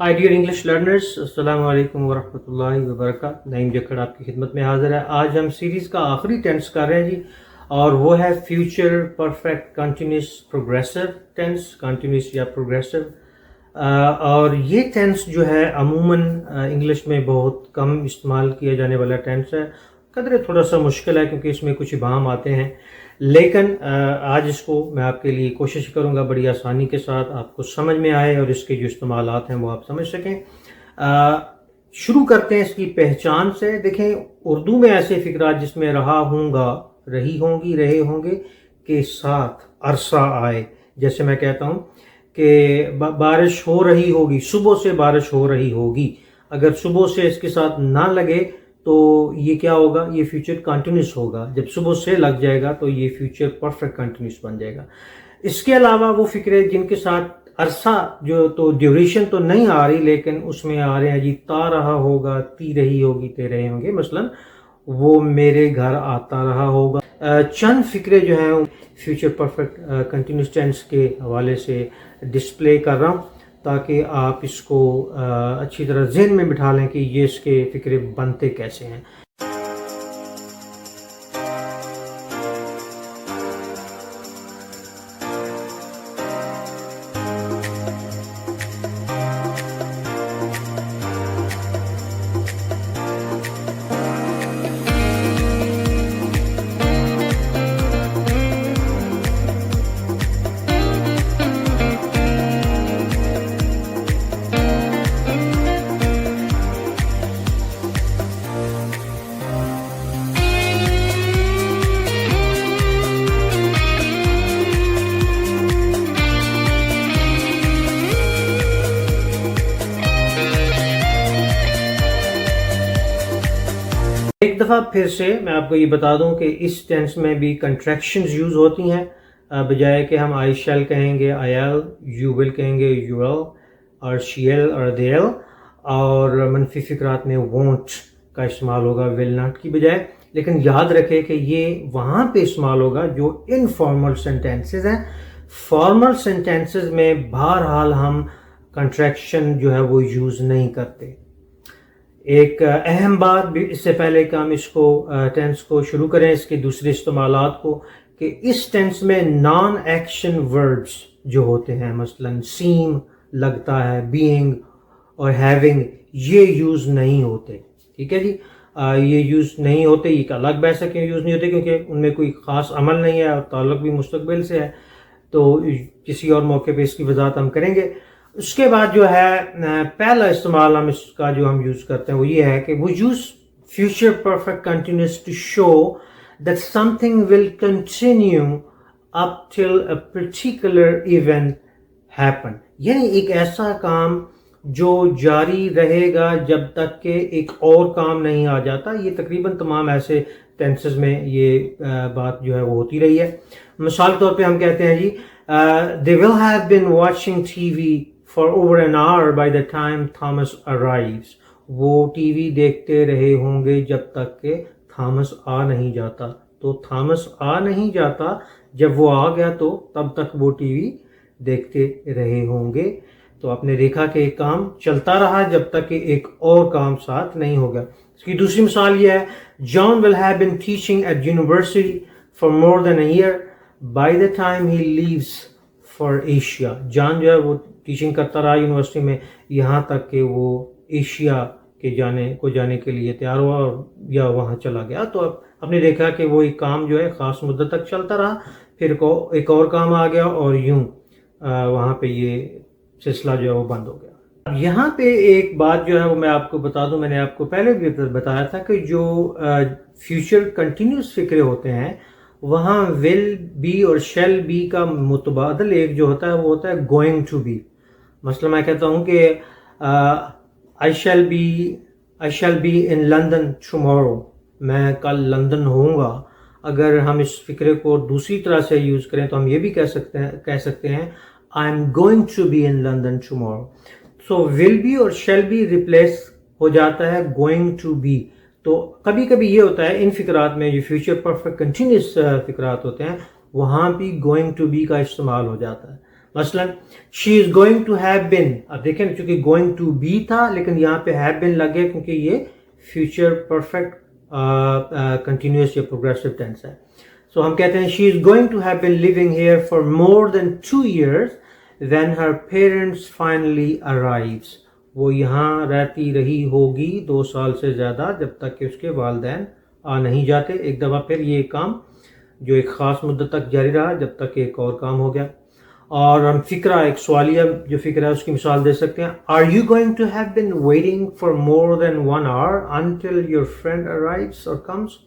High dear English learners, السلام علیکم ورحمۃ اللہ وبرکاتہ۔ نعیم جکھڑ آپ کی خدمت میں حاضر ہے۔ آج ہم سیریز کا آخری ٹینس کر رہے ہیں جی، اور وہ ہے future perfect continuous progressive tense, continuous یا پروگریسو۔ اور یہ ٹینس جو ہے عموماً انگلش میں بہت کم استعمال کیا جانے والا ٹینس ہے، قدرے تھوڑا سا مشکل ہے کیونکہ اس میں کچھ ابہام آتے ہیں، لیکن آج اس کو میں آپ کے لیے کوشش کروں گا بڑی آسانی کے ساتھ آپ کو سمجھ میں آئے اور اس کے جو استعمالات ہیں وہ آپ سمجھ سکیں۔ شروع کرتے ہیں اس کی پہچان سے۔ دیکھیں، اردو میں ایسے فقرات جس میں رہا ہوں گا، رہی ہوں گی، رہے ہوں گے کے ساتھ عرصہ آئے، جیسے میں کہتا ہوں کہ بارش ہو رہی ہوگی، صبح سے بارش ہو رہی ہوگی، اگر صبح سے اس کے ساتھ نہ لگے تو یہ کیا ہوگا؟ یہ فیوچر کنٹینیوس ہوگا۔ جب صبح سے لگ جائے گا تو یہ فیوچر پرفیکٹ کنٹینیوس بن جائے گا۔ اس کے علاوہ وہ فقرے جن کے ساتھ عرصہ جو تو ڈیوریشن تو نہیں آ رہی، لیکن اس میں آ رہے ہیں جی تا رہا ہوگا، تی رہی ہوگی، تے رہے ہوں گے، مثلا وہ میرے گھر آتا رہا ہوگا۔ چند فقرے جو ہیں فیوچر پرفیکٹ کنٹینیوس ٹینس کے حوالے سے ڈسپلے کر رہا ہوں تاکہ آپ اس کو اچھی طرح ذہن میں بٹھا لیں کہ یہ اس کے فقرے بنتے کیسے ہیں۔ ایک دفعہ پھر سے میں آپ کو یہ بتا دوں کہ اس ٹینس میں بھی کنٹریکشنز یوز ہوتی ہیں، بجائے کہ ہم آئی شیل کہیں گے آئی ایل، یو ول کہیں گے یو ایل، اور شی ایل اور دے ایل، اور منفی فقرات میں وونٹ کا استعمال ہوگا ول ناٹ کی بجائے۔ لیکن یاد رکھے کہ یہ وہاں پہ استعمال ہوگا جو انفارمل سینٹینسز ہیں۔ فارمل سینٹینسز میں بہرحال ہم کنٹریکشن جو ہے وہ یوز نہیں کرتے۔ ایک اہم بات بھی اس سے پہلے کہ ہم اس کو ٹینس کو شروع کریں، اس کے دوسرے استعمالات کو، کہ اس ٹینس میں نان ایکشن ورڈز جو ہوتے ہیں، مثلا سیم لگتا ہے، بینگ اور ہیونگ، یہ یوز نہیں ہوتے۔ ٹھیک ہے جی، یہ یوز نہیں ہوتے۔ یہ ایک الگ بحث ہے کہ یوز نہیں ہوتے کیونکہ ان میں کوئی خاص عمل نہیں ہے اور تعلق بھی مستقبل سے ہے، تو کسی اور موقع پہ اس کی وضاحت ہم کریں گے۔ اس کے بعد جو ہے پہلا استعمال ہم اس کا جو ہم یوز کرتے ہیں وہ یہ ہے کہ وہ use future perfect continuous to show that something will continue up till a particular event happen, یعنی ایک ایسا کام جو جاری رہے گا جب تک کہ ایک اور کام نہیں آ جاتا۔ یہ تقریباً تمام ایسے ٹینسز میں یہ بات جو ہے وہ ہوتی رہی ہے۔ مثال کے طور پہ ہم کہتے ہیں جی they will have been watching TV for over an hour by the time Thomas arrives۔ وہ ٹی وی دیکھتے رہے ہوں گے جب تک کہ تھامس آ نہیں جاتا۔ تو تھامس آ نہیں جاتا، جب وہ آ گیا تو تب تک وہ ٹی وی دیکھتے رہے ہوں گے۔ تو آپ نے دیکھا کہ ایک کام چلتا رہا جب تک کہ ایک اور کام ساتھ نہیں ہو گیا۔ اس کی دوسری مثال یہ ہے John will have been teaching at university for more than a year by the time he leaves for Asia۔ جان جو ہے وہ ٹیچنگ کرتا رہا یونیورسٹی میں یہاں تک کہ وہ ایشیا کے جانے کے لیے تیار ہوا اور یا وہاں چلا گیا۔ تو اب آپ نے دیکھا کہ وہ ایک کام جو ہے خاص مدت تک چلتا رہا، پھر ایک اور کام آ گیا اور یوں وہاں پہ یہ سلسلہ جو ہے وہ بند ہو گیا۔ اب یہاں پہ ایک بات جو ہے وہ میں آپ کو بتا دوں، میں نے آپ کو پہلے بھی بتایا تھا کہ جو فیوچر کنٹینیوس فقرے ہوتے ہیں وہاں ول بی اور شیل بی کا متبادل ایک جو ہوتا ہے وہ ہوتا ہے گوئنگ ٹو بی۔ مثلا میں کہتا ہوں کہ I shall be in London tomorrow، میں کل لندن ہوں گا۔ اگر ہم اس فقرے کو دوسری طرح سے یوز کریں تو ہم یہ بھی کہہ سکتے ہیں I'm going to be in London tomorrow۔ so will be اور shall be ریپلیس ہو جاتا ہے going to be۔ تو کبھی کبھی یہ ہوتا ہے ان فقرات میں جو فیوچر پرفیکٹ کنٹینیوس فقرات ہوتے ہیں وہاں بھی گوئنگ ٹو بی کا استعمال ہو جاتا ہے۔ مثلا she is going to have been, اب دیکھیں چونکہ گوئنگ ٹو بی تھا لیکن یہاں پہ ہیو بین لگ گیا کیونکہ یہ فیوچر پرفیکٹ کنٹینیوس یا پروگریسو ٹینس ہے. سو ہم کہتے ہیں she is going to have been living here for more than 2 years when her parents finally arrives. وہ یہاں رہتی رہی ہوگی 2 سال سے زیادہ جب تک کہ اس کے والدین آ نہیں جاتے. ایک دفعہ پھر یہ کام جو ایک خاص مدت تک جاری رہا جب تک کہ ایک اور کام ہو گیا. اور ہم فقرہ ایک سوالیہ جو فقرہ ہے اس کی مثال دے سکتے ہیں. Are you going to have been waiting for more than 1 hour until your friend arrives or comes.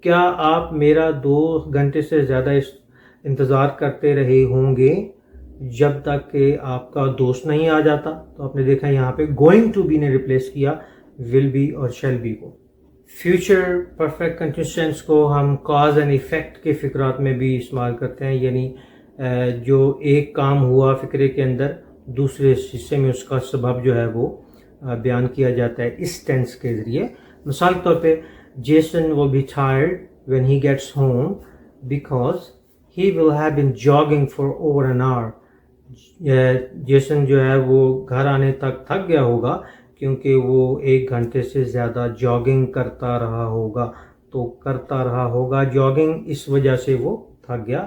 کیا آپ میرا 2 گھنٹے سے زیادہ انتظار کرتے رہے ہوں گے جب تک کہ آپ کا دوست نہیں آ جاتا. تو آپ نے دیکھا یہاں پہ گوئنگ ٹو بی نے ریپلیس کیا ول بی اور شیل بی کو. فیوچر پرفیکٹ کنٹینیوس ٹینس کو ہم کاز اینڈ ایفیکٹ کے فقرات میں بھی استعمال کرتے ہیں، یعنی جو ایک کام ہوا فقرے کے اندر دوسرے حصے میں اس کا سبب جو ہے وہ بیان کیا جاتا ہے اس ٹینس کے ذریعے. مثال کے طور پہ Jason will be tired when he gets home because he will have been jogging for over an hour. Jason جو ہے وہ گھر آنے تک تھک گیا ہوگا کیونکہ وہ 1 گھنٹے سے زیادہ جاگنگ کرتا رہا ہوگا. تو کرتا رہا ہوگا جاگنگ، اس وجہ سے وہ تھک گیا.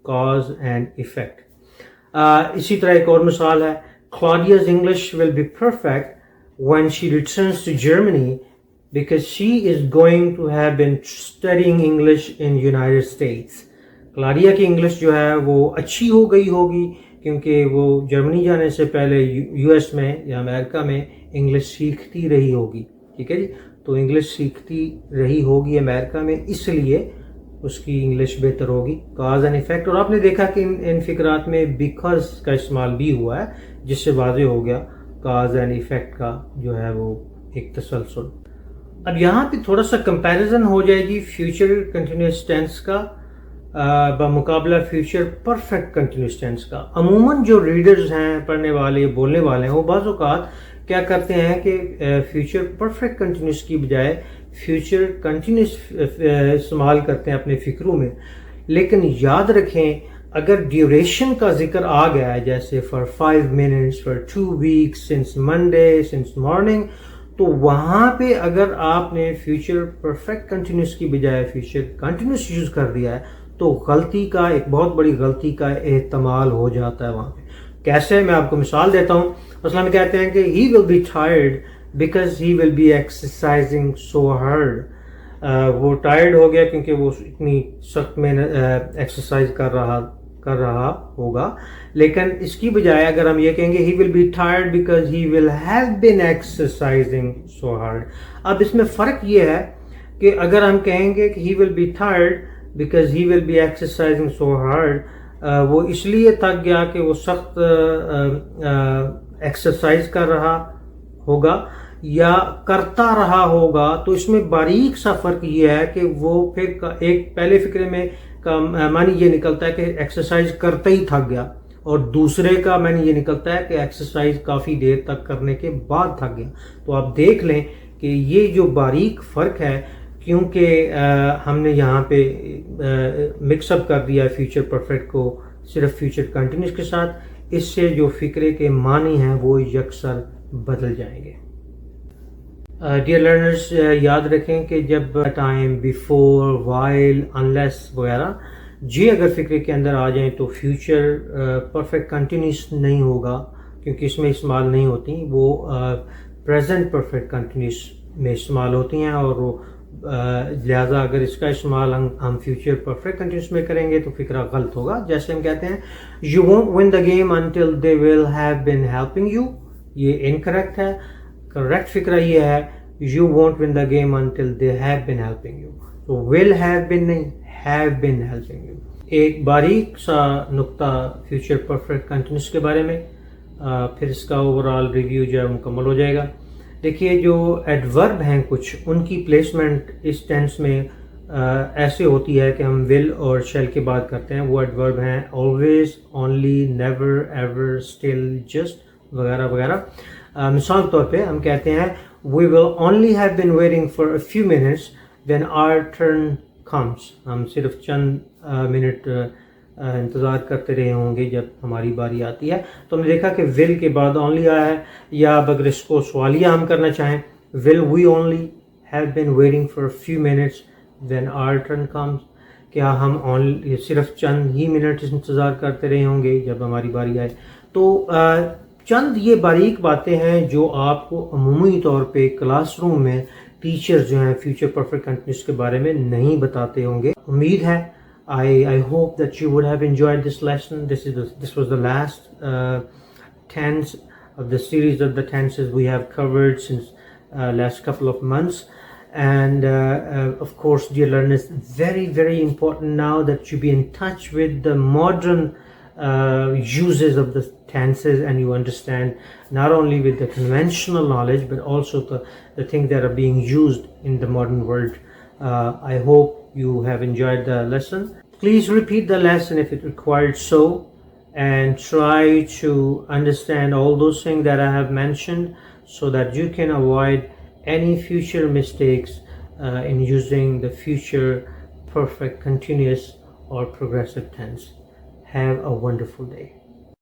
Cause and effect. اسی طرح ایک اور مثال ہے Claudia's English will be perfect when she returns to Germany because she is going to have been studying English in United States. Claudia کی انگلش جو ہے وہ اچھی ہو گئی ہوگی کیونکہ وہ جرمنی جانے سے پہلے یو ایس میں یا امریکہ میں انگلش سیکھتی رہی ہوگی. ٹھیک ہے جی، تو انگلش سیکھتی رہی ہوگی امریکہ میں اس لیے اس کی انگلش بہتر ہوگی. Cause and effect. اور آپ نے دیکھا کہ ان فقرات میں بیکاز کا استعمال بھی ہوا ہے جس سے واضح ہو گیا کاز اینڈ ایفیکٹ کا جو ہے وہ ایک تسلسل. اب یہاں پہ تھوڑا سا کمپیریزن ہو جائے گی فیوچر کنٹینیوس ٹینس کا بمقابلہ فیوچر پرفیکٹ کنٹینیوس ٹینس کا. عموماً جو ریڈرز ہیں، پڑھنے والے، بولنے والے ہیں، وہ بعض اوقات کیا کرتے ہیں کہ فیوچر پرفیکٹ کنٹینیوس کی بجائے فیوچر کنٹینیوس استعمال کرتے ہیں اپنے فکروں میں. لیکن یاد رکھیں اگر ڈیوریشن کا ذکر آ گیا ہے جیسے for 5 minutes for 2 weeks since Monday since morning, تو وہاں پہ اگر آپ نے فیوچر پرفیکٹ کنٹینیوس کی بجائے فیوچر کنٹینیوس یوز کر دیا ہے تو غلطی کا، ایک بہت بڑی غلطی کا احتمال ہو جاتا ہے وہاں پہ. کیسے؟ میں آپ کو مثال دیتا ہوں. مثلا ہم کہتے ہیں کہ he will be tired because he will be exercising so hard. وہ ٹائرڈ ہو گیا کیونکہ وہ اتنی سخت میں ایکسرسائز کر رہا ہوگا. لیکن اس کی بجائے اگر ہم یہ کہیں گے he will be tired because he will have been exercising so hard. اب اس میں فرق یہ ہے کہ اگر ہم کہیں گے کہ he will be tired because he will be exercising so hard، وہ اس لیے تھک گیا کہ وہ سخت ایکسرسائز کر رہا ہوگا یا کرتا رہا ہوگا. تو اس میں باریک سا فرق یہ ہے کہ وہ پھر ایک پہلے فقرے میں کا معنی یہ نکلتا ہے کہ ایکسرسائز کرتے ہی تھک گیا، اور دوسرے کا معنی یہ نکلتا ہے کہ ایکسرسائز کافی دیر تک کرنے کے بعد تھک گیا. تو آپ دیکھ لیں کہ یہ جو باریک فرق ہے کیونکہ ہم نے یہاں پہ مکس اپ کر دیا فیوچر پرفیکٹ کو صرف فیوچر کنٹینیوس کے ساتھ، اس سے جو فقرے کے معنی ہیں وہ یکسر بدل جائیں گے. ڈیئر لرنرز، یاد رکھیں کہ جب ٹائم، بیفور، وائل، انلیس وغیرہ جی اگر فقرے کے اندر آ جائیں تو فیوچر پرفیکٹ کنٹینیوس نہیں ہوگا کیونکہ اس میں استعمال نہیں ہوتی، وہ پریزنٹ پرفیکٹ کنٹینیوس میں استعمال ہوتی ہیں. اور وہ لہٰذا اگر اس کا استعمال ہم فیوچر پرفیکٹ کنٹینیوس میں کریں گے تو فقرہ غلط ہوگا. جیسے ہم کہتے ہیں you won't one the game until they will have been helping you, یہ انکریکٹ ہے. کریکٹ فقرہ یہ ہے you won't one the game until they have been helping you. تو ول ہیو بین نہیں، ہیو بین ہیلپنگ یو. ایک باریک سا نقطہ فیوچر پرفیکٹ کنٹینیوس کے بارے میں، پھر اس کا اوور آل ریویو جو ہے مکمل ہو جائے گا. دیکھیے جو ایڈورب ہیں کچھ، ان کی پلیسمنٹ اس ٹینس میں ایسے ہوتی ہے کہ ہم ول اور شیل کی بات کرتے ہیں. وہ ایڈورب ہیں always, only, never, ever, still, just وغیرہ وغیرہ. مثال کے طور پہ ہم کہتے ہیں we will only have been waiting for a few minutes when our turn comes. ہم صرف چند منٹ انتظار کرتے رہے ہوں گے جب ہماری باری آتی ہے. تو ہم نے دیکھا کہ ول کے بعد اونلی آیا ہے, یا اب اگر اس کو سوالیہ ہم کرنا چاہیں, will we only have been waiting for few minutes when our turn comes, کیا ہم صرف چند ہی منٹ انتظار کرتے رہے ہوں گے جب ہماری باری آئے. تو چند یہ باریک باتیں ہیں جو آپ کو عمومی طور پہ کلاس روم میں ٹیچر جو ہیں فیوچر پرفیکٹ کنٹینیوس کے بارے میں نہیں بتاتے ہوں گے. امید ہے I hope that you would have enjoyed this lesson. This was the last tense of the series of the tenses we have covered since last couple of months. And of course, dear learners, very, very important now that you be in touch with the modern uses of the tenses, and you understand not only with the conventional knowledge but also the things that are being used in the modern world. I hope you have enjoyed the lesson. Please repeat the lesson if it required so, and try to understand all those things that I have mentioned so that you can avoid any future mistakes in using the future perfect continuous or progressive tense. Have a wonderful day.